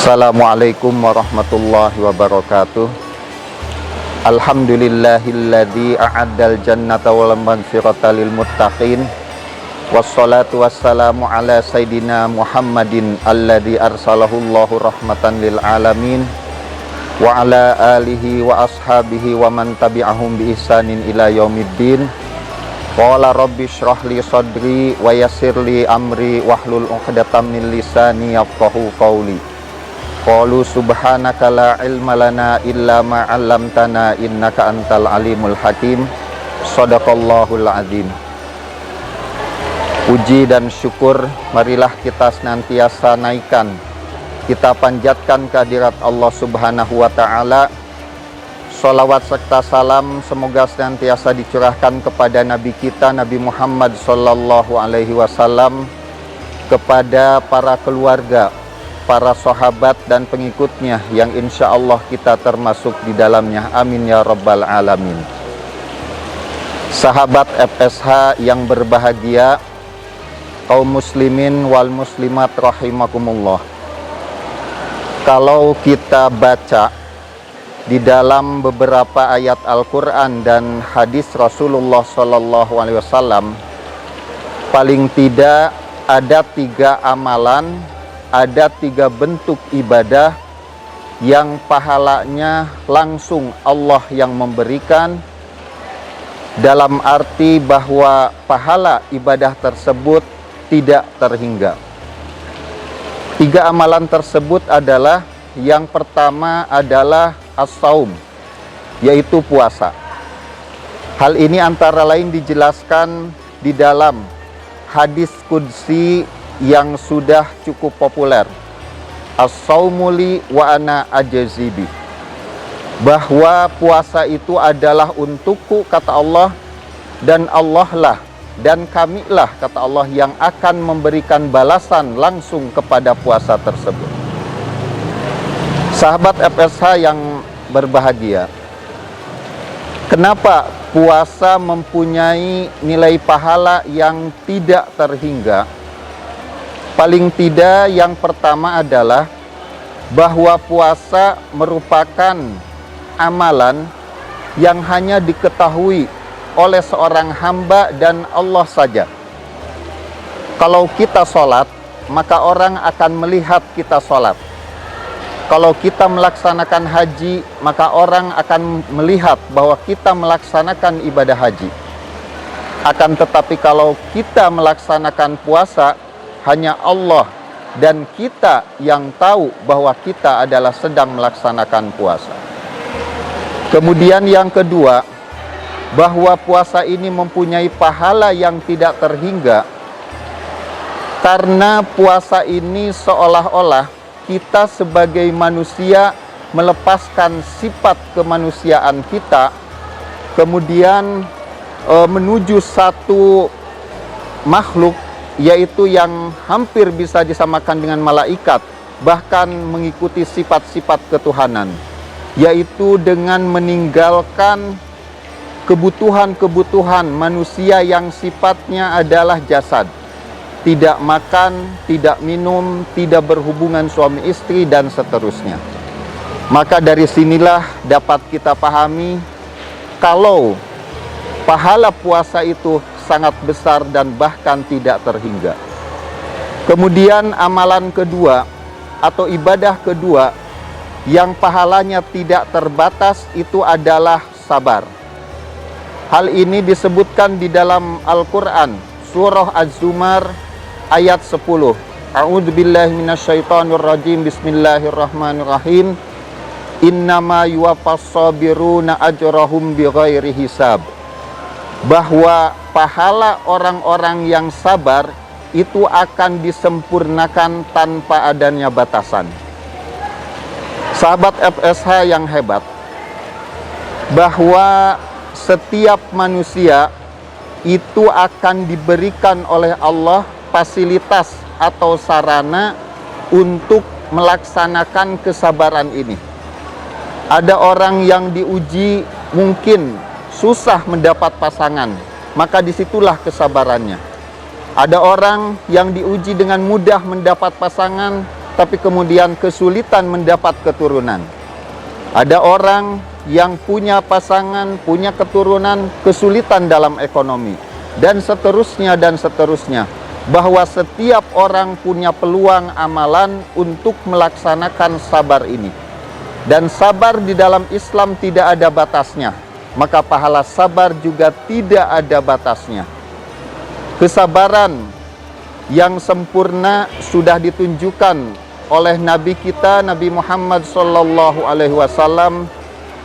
Assalamualaikum warahmatullahi wabarakatuh. Alhamdulillahilladzi a'addal jannata wal maghfirata lil muttaqin. Wassalatu wassalamu ala sayyidina Muhammadin alladzi arsalahullahu rahmatan lil alamin wa ala alihi wa ashabihi wa man tabi'ahum bi ihsanin ila yaumiddin. Qala rabbi shrah li sadri wa yassir li amri wahlul 'uqdatam min lisani yafqahu qawli. Qalu subhanaka la ilma lana illa ma 'allamtana innaka antal alimul hakim. Shadaqallahul azim. Puji dan syukur marilah kita senantiasa naikkan, kita panjatkan kehadirat Allah Subhanahu wa ta'ala. Sholawat serta salam semoga senantiasa dicurahkan kepada Nabi kita Nabi Muhammad sallallahu alaihi wasallam, kepada para keluarga, para sahabat dan pengikutnya yang insya Allah kita termasuk di dalamnya. Amin ya rabbal alamin. Sahabat FSH yang berbahagia, kaum muslimin wal muslimat rahimakumullah. Kalau kita baca di dalam beberapa ayat Al-Quran dan hadis Rasulullah sallallahu alaihi wasallam, paling tidak ada 3 amalan, ada 3 bentuk ibadah yang pahalanya langsung Allah yang memberikan, dalam arti bahwa pahala ibadah tersebut tidak terhingga. 3 amalan tersebut adalah, yang pertama adalah as-saum, yaitu puasa. Hal ini antara lain dijelaskan di dalam hadis qudsi yang sudah cukup populer, as-saumu li wa ana ajzibi, bahwa puasa itu adalah untukku kata Allah, dan Allah lah dan kamilah kata Allah yang akan memberikan balasan langsung kepada puasa tersebut. Sahabat FSH yang berbahagia, kenapa puasa mempunyai nilai pahala yang tidak terhingga? Paling tidak yang pertama adalah bahwa puasa merupakan amalan yang hanya diketahui oleh seorang hamba dan Allah saja. Kalau kita sholat, maka orang akan melihat kita sholat. Kalau kita melaksanakan haji, maka orang akan melihat bahwa kita melaksanakan ibadah haji. Akan tetapi kalau kita melaksanakan puasa, hanya Allah dan kita yang tahu bahwa kita adalah sedang melaksanakan puasa. Kemudian yang kedua, bahwa puasa ini mempunyai pahala yang tidak terhingga, karena puasa ini seolah-olah kita sebagai manusia melepaskan sifat kemanusiaan kita, kemudian menuju satu makhluk, yaitu yang hampir bisa disamakan dengan malaikat, bahkan mengikuti sifat-sifat ketuhanan, yaitu dengan meninggalkan kebutuhan-kebutuhan manusia yang sifatnya adalah jasad. Tidak makan, tidak minum, tidak berhubungan suami istri, dan seterusnya. Maka dari sinilah dapat kita pahami kalau pahala puasa itu sangat besar dan bahkan tidak terhingga. Kemudian amalan kedua atau ibadah kedua yang pahalanya tidak terbatas itu adalah sabar. Hal ini disebutkan di dalam Al-Quran, surah Az-Zumar ayat 10. A'udzubillahi minasyaitonirrajim. Bismillahirrahmanirrahim. Innama yuwaffas sabiruna ajrahum bighairi hisab. Bahwa pahala orang-orang yang sabar itu akan disempurnakan tanpa adanya batasan. Sahabat FSH yang hebat, bahwa setiap manusia itu akan diberikan oleh Allah fasilitas atau sarana untuk melaksanakan kesabaran ini. Ada orang yang diuji mungkin susah mendapat pasangan, maka disitulah kesabarannya. Ada orang yang diuji dengan mudah mendapat pasangan, tapi kemudian kesulitan mendapat keturunan. Ada orang yang punya pasangan, punya keturunan, kesulitan dalam ekonomi, dan seterusnya dan seterusnya. Bahwa setiap orang punya peluang amalan untuk melaksanakan sabar ini. Dan sabar di dalam Islam tidak ada batasnya, maka pahala sabar juga tidak ada batasnya. Kesabaran yang sempurna sudah ditunjukkan oleh Nabi kita, Nabi Muhammad SAW,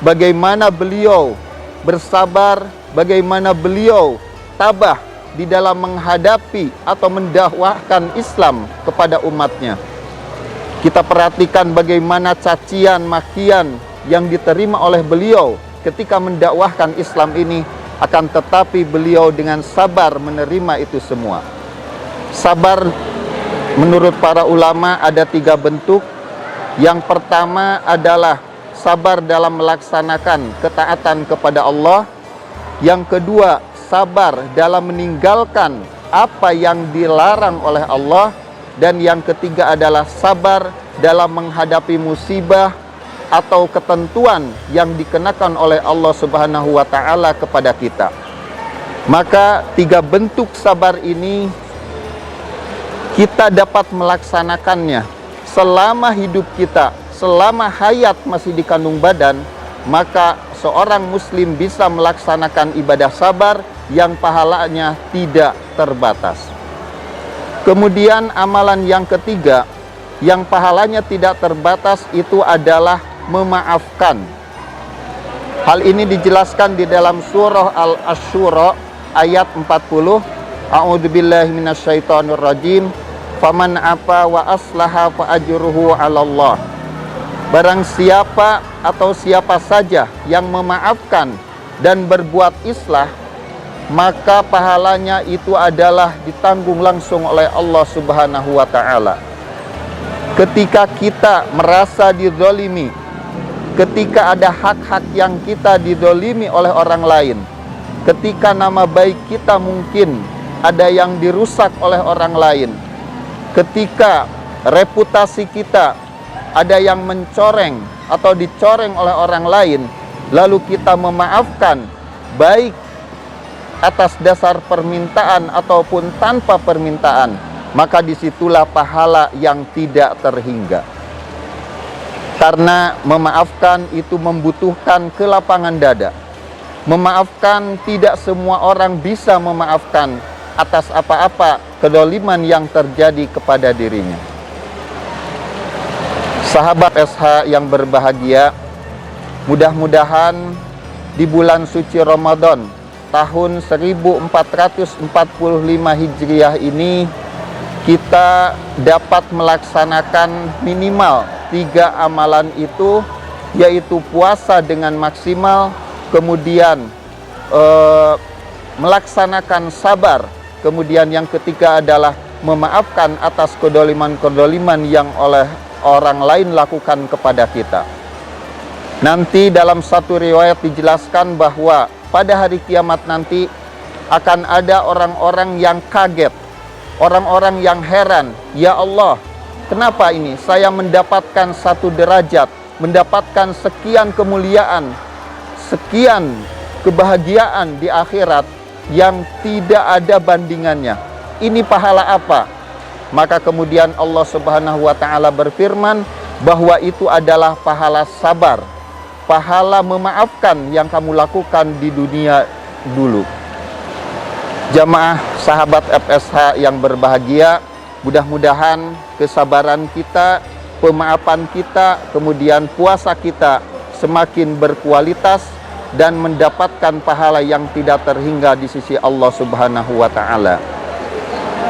bagaimana beliau bersabar, bagaimana beliau tabah di dalam menghadapi atau mendakwahkan Islam kepada umatnya. Kita perhatikan bagaimana cacian, makian yang diterima oleh beliau ketika mendakwahkan Islam ini, akan tetapi beliau dengan sabar menerima itu semua. Sabar menurut para ulama ada 3 bentuk. Yang pertama adalah sabar dalam melaksanakan ketaatan kepada Allah. Yang kedua, sabar dalam meninggalkan apa yang dilarang oleh Allah. Dan yang ketiga adalah sabar dalam menghadapi musibah atau ketentuan yang dikenakan oleh Allah Subhanahu wa Ta'ala kepada kita. Maka 3 bentuk sabar ini kita dapat melaksanakannya selama hidup kita, selama hayat masih di kandung badan. Maka seorang muslim bisa melaksanakan ibadah sabar yang pahalanya tidak terbatas. Kemudian amalan yang ketiga yang pahalanya tidak terbatas itu adalah memaafkan. Hal ini dijelaskan di dalam surah Al-Asyura ayat 40. A'udzubillahi minasyaitonirrajim. Faman afa wa aslaha fa ajruhu 'alallah. Barang siapa atau siapa saja yang memaafkan dan berbuat islah, maka pahalanya itu adalah ditanggung langsung oleh Allah Subhanahu wa Ta'ala. Ketika kita merasa dizalimi, ketika ada hak-hak yang kita dizalimi oleh orang lain, ketika nama baik kita mungkin ada yang dirusak oleh orang lain, ketika reputasi kita ada yang mencoreng atau dicoreng oleh orang lain, lalu kita memaafkan, baik atas dasar permintaan ataupun tanpa permintaan, maka disitulah pahala yang tidak terhingga. Karena memaafkan itu membutuhkan kelapangan dada. Memaafkan, tidak semua orang bisa memaafkan atas apa-apa kedoliman yang terjadi kepada dirinya. Sahabat SH yang berbahagia, mudah-mudahan di bulan suci Ramadan tahun 1445 Hijriah ini kita dapat melaksanakan minimal 3 amalan itu, yaitu puasa dengan maksimal, kemudian melaksanakan sabar, kemudian yang ketiga adalah memaafkan atas kedoliman-kedoliman yang oleh orang lain lakukan kepada kita. Nanti dalam satu riwayat dijelaskan bahwa pada hari kiamat nanti akan ada orang-orang yang kaget, orang-orang yang heran, ya Allah, kenapa ini saya mendapatkan satu derajat, mendapatkan sekian kemuliaan, sekian kebahagiaan di akhirat yang tidak ada bandingannya. Ini pahala apa? Maka kemudian Allah Subhanahu wa Ta'ala berfirman bahwa itu adalah pahala sabar, pahala memaafkan yang kamu lakukan di dunia dulu. Jamaah sahabat FSH yang berbahagia, mudah-mudahan kesabaran kita, pemaafan kita, kemudian puasa kita semakin berkualitas dan mendapatkan pahala yang tidak terhingga di sisi Allah Subhanahu wa Ta'ala.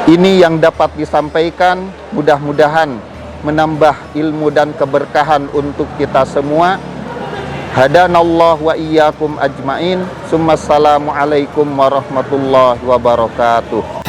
Ini yang dapat disampaikan, mudah-mudahan menambah ilmu dan keberkahan untuk kita semua. Hadanallah wa iyyakum ajmain. Assalamualaikum warahmatullahi wabarakatuh.